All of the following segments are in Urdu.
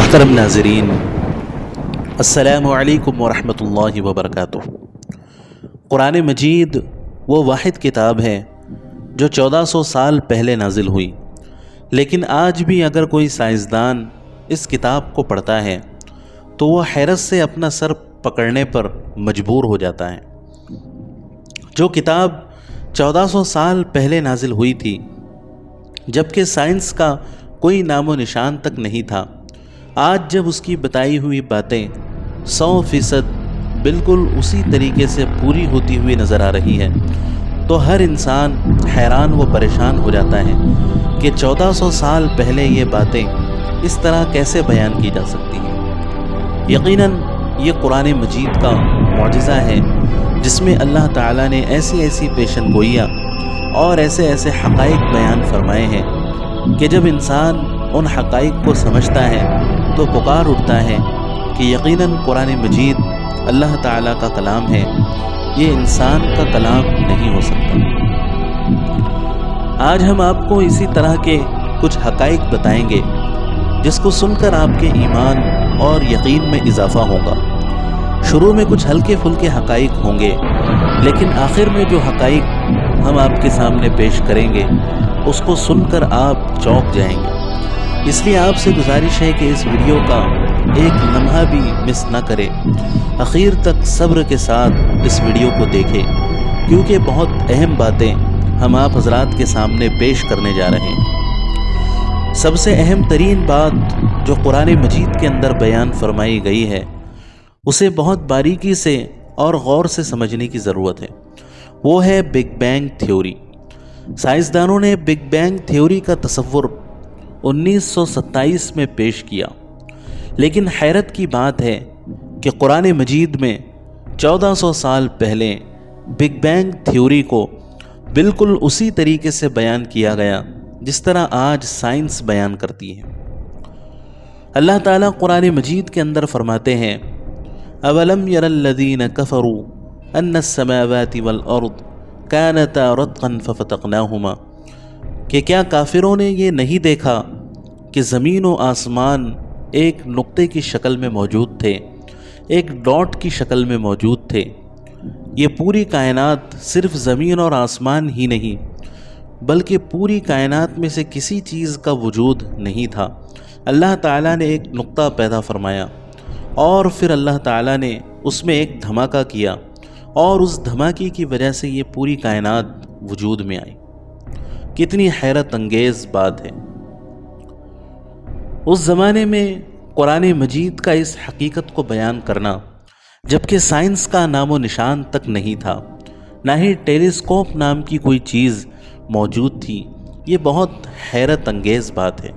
محترم ناظرین، السلام علیکم ورحمۃ اللہ وبرکاتہ۔ قرآن مجید وہ واحد کتاب ہے جو 1400 سال پہلے نازل ہوئی، لیکن آج بھی اگر کوئی سائنسدان اس کتاب کو پڑھتا ہے تو وہ حیرت سے اپنا سر پکڑنے پر مجبور ہو جاتا ہے۔ جو کتاب 1400 سال پہلے نازل ہوئی تھی، جبکہ سائنس کا کوئی نام و نشان تک نہیں تھا، آج جب اس کی بتائی ہوئی باتیں 100% بالکل اسی طریقے سے پوری ہوتی ہوئی نظر آ رہی ہے تو ہر انسان حیران و پریشان ہو جاتا ہے کہ 1400 سال پہلے یہ باتیں اس طرح کیسے بیان کی جا سکتی ہیں۔ یقیناً یہ قرآن مجید کا معجزہ ہے جس میں اللہ تعالیٰ نے ایسی ایسی پیشن گوئیاں اور ایسے ایسے حقائق بیان فرمائے ہیں کہ جب انسان ان حقائق کو سمجھتا ہے تو پکار اٹھتا ہے کہ یقیناً قرآن مجید اللہ تعالیٰ کا کلام ہے، یہ انسان کا کلام نہیں ہو سکتا۔ آج ہم آپ کو اسی طرح کے کچھ حقائق بتائیں گے جس کو سن کر آپ کے ایمان اور یقین میں اضافہ ہوگا۔ شروع میں کچھ ہلکے پھلکے حقائق ہوں گے، لیکن آخر میں جو حقائق ہم آپ کے سامنے پیش کریں گے اس کو سن کر آپ چونک جائیں گے۔ اس لیے آپ سے گزارش ہے کہ اس ویڈیو کا ایک لمحہ بھی مس نہ کریں، آخر تک صبر کے ساتھ اس ویڈیو کو دیکھیں، کیونکہ بہت اہم باتیں ہم آپ حضرات کے سامنے پیش کرنے جا رہے ہیں۔ سب سے اہم ترین بات جو قرآن مجید کے اندر بیان فرمائی گئی ہے اسے بہت باریکی سے اور غور سے سمجھنے کی ضرورت ہے، وہ ہے بگ بینگ تھیوری۔ سائنسدانوں نے بگ بینگ تھیوری کا تصور 1927 میں پیش کیا، لیکن حیرت کی بات ہے کہ قرآن مجید میں 1400 سال پہلے بگ بینگ تھیوری کو بالکل اسی طریقے سے بیان کیا گیا جس طرح آج سائنس بیان کرتی ہے۔ اللہ تعالیٰ قرآن مجید کے اندر فرماتے ہیں، اولم یر الذین کفروا ان السماوات والارض کانتا رتقا ففتقناہما، کہ کیا کافروں نے یہ نہیں دیکھا کہ زمین و آسمان ایک نقطے کی شکل میں موجود تھے، ایک ڈاٹ کی شکل میں موجود تھے؟ یہ پوری کائنات صرف زمین اور آسمان ہی نہیں بلکہ پوری کائنات میں سے کسی چیز کا وجود نہیں تھا۔ اللہ تعالیٰ نے ایک نقطہ پیدا فرمایا اور پھر اللہ تعالیٰ نے اس میں ایک دھماکہ کیا اور اس دھماکے کی وجہ سے یہ پوری کائنات وجود میں آئی۔ کتنی حیرت انگیز بات ہے۔ اس زمانے میں قرآن مجید کا اس حقیقت کو بیان کرنا، جبکہ سائنس کا نام و نشان تک نہیں تھا، نہ ہی ٹیلیسکوپ نام کی کوئی چیز موجود تھی، یہ بہت حیرت انگیز بات ہے۔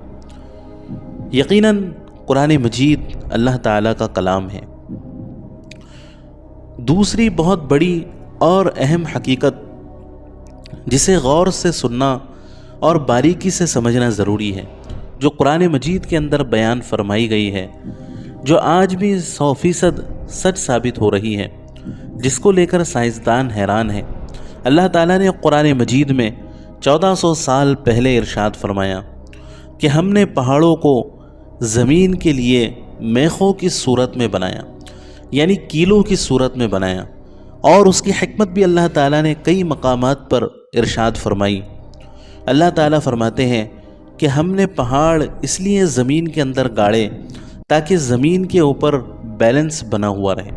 یقیناً قرآن مجید اللہ تعالیٰ کا کلام ہے۔ دوسری بہت بڑی اور اہم حقیقت جسے غور سے سننا اور باریکی سے سمجھنا ضروری ہے، جو قرآن مجید کے اندر بیان فرمائی گئی ہے، جو آج بھی 100% سچ ثابت ہو رہی ہے، جس کو لے کر سائنسدان حیران ہیں۔ اللہ تعالیٰ نے قرآن مجید میں 1400 سال پہلے ارشاد فرمایا کہ ہم نے پہاڑوں کو زمین کے لیے میخوں کی صورت میں بنایا، یعنی کیلوں کی صورت میں بنایا، اور اس کی حکمت بھی اللہ تعالیٰ نے کئی مقامات پر ارشاد فرمائی۔ اللہ تعالیٰ فرماتے ہیں کہ ہم نے پہاڑ اس لیے زمین کے اندر گاڑے تاکہ زمین کے اوپر بیلنس بنا ہوا رہے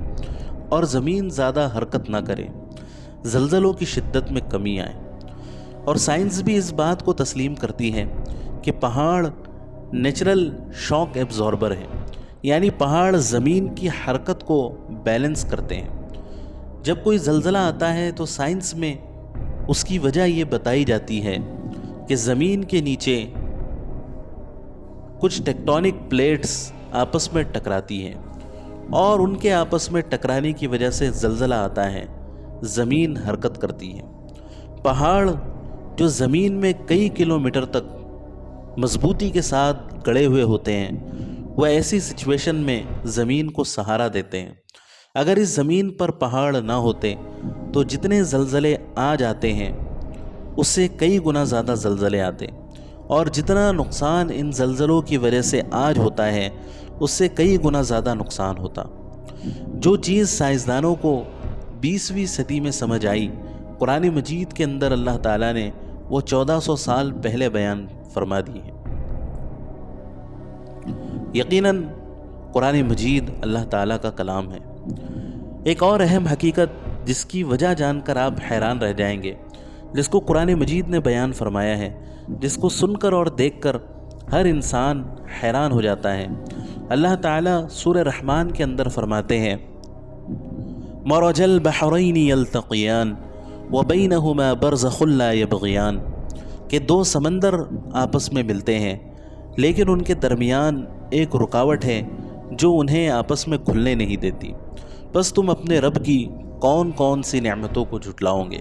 اور زمین زیادہ حرکت نہ کرے، زلزلوں کی شدت میں کمی آئے۔ اور سائنس بھی اس بات کو تسلیم کرتی ہے کہ پہاڑ نیچرل شاک ایبزاربر ہے، یعنی پہاڑ زمین کی حرکت کو بیلنس کرتے ہیں۔ جب کوئی زلزلہ آتا ہے تو سائنس میں اس کی وجہ یہ بتائی جاتی ہے کہ زمین کے نیچے کچھ ٹیکٹونک پلیٹس آپس میں ٹکراتی ہیں اور ان کے آپس میں ٹکرانے کی وجہ سے زلزلہ آتا ہے، زمین حرکت کرتی ہے۔ پہاڑ جو زمین میں کئی کلومیٹر تک مضبوطی کے ساتھ گڑے ہوئے ہوتے ہیں، وہ ایسی سچویشن میں زمین کو سہارا دیتے ہیں۔ اگر اس زمین پر پہاڑ نہ ہوتے تو جتنے زلزلے آج آتے ہیں اس سے کئی گنا زیادہ زلزلے آتے، اور جتنا نقصان ان زلزلوں کی وجہ سے آج ہوتا ہے اس سے کئی گنا زیادہ نقصان ہوتا۔ جو چیز سائنسدانوں کو 20ویں صدی میں سمجھ آئی، قرآن مجید کے اندر اللہ تعالیٰ نے وہ 1400 سال پہلے بیان فرما دی ہے۔ یقیناً قرآن مجید اللہ تعالیٰ کا کلام ہے۔ ایک اور اہم حقیقت جس کی وجہ جان کر آپ حیران رہ جائیں گے، جس کو قرآن مجید نے بیان فرمایا ہے، جس کو سن کر اور دیکھ کر ہر انسان حیران ہو جاتا ہے۔ اللہ تعالیٰ سورہ رحمان کے اندر فرماتے ہیں مرج البحرین یلتقیان وبینہما برزخ لا یبغیان، کہ دو سمندر آپس میں ملتے ہیں لیکن ان کے درمیان ایک رکاوٹ ہے جو انہیں آپس میں کھلنے نہیں دیتی، بس تم اپنے رب کی کون کون سی نعمتوں کو جھٹلاؤ گے۔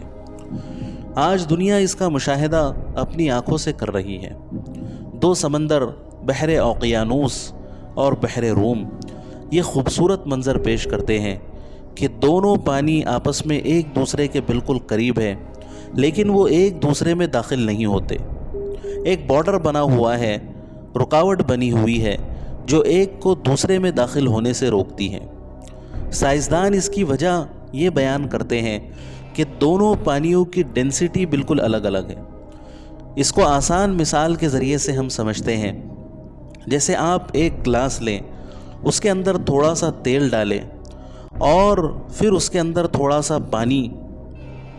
آج دنیا اس کا مشاہدہ اپنی آنکھوں سے کر رہی ہے۔ دو سمندر، بحر اوقیانوس اور بحر روم، یہ خوبصورت منظر پیش کرتے ہیں کہ دونوں پانی آپس میں ایک دوسرے کے بالکل قریب ہے، لیکن وہ ایک دوسرے میں داخل نہیں ہوتے۔ ایک بارڈر بنا ہوا ہے، رکاوٹ بنی ہوئی ہے جو ایک کو دوسرے میں داخل ہونے سے روکتی ہے۔ سائنسدان اس کی وجہ یہ بیان کرتے ہیں کہ دونوں پانیوں کی ڈینسٹی بالکل الگ الگ ہے۔ اس کو آسان مثال کے ذریعے سے ہم سمجھتے ہیں، جیسے آپ ایک گلاس لیں، اس کے اندر تھوڑا سا تیل ڈالیں اور پھر اس کے اندر تھوڑا سا پانی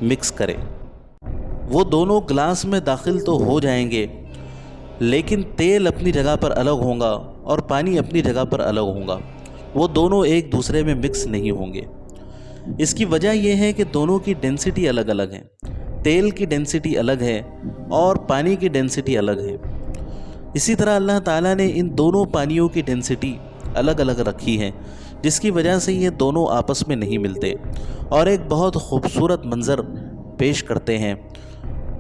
مکس کریں۔ وہ دونوں گلاس میں داخل تو ہو جائیں گے، لیکن تیل اپنی جگہ پر الگ ہوگا اور پانی اپنی جگہ پر الگ ہوگا، وہ دونوں ایک دوسرے میں مکس نہیں ہوں گے۔ اس کی وجہ یہ ہے کہ دونوں کی ڈینسٹی الگ الگ ہے، تیل کی ڈینسٹی الگ ہے اور پانی کی ڈینسٹی الگ ہے۔ اسی طرح اللہ تعالیٰ نے ان دونوں پانیوں کی ڈینسٹی الگ الگ رکھی ہے، جس کی وجہ سے یہ دونوں آپس میں نہیں ملتے اور ایک بہت خوبصورت منظر پیش کرتے ہیں،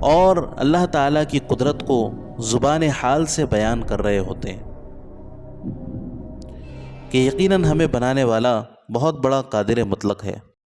اور اللہ تعالیٰ کی قدرت کو زبان حال سے بیان کر رہے ہوتے ہیں کہ یقیناً ہمیں بنانے والا بہت بڑا قادر مطلق ہے۔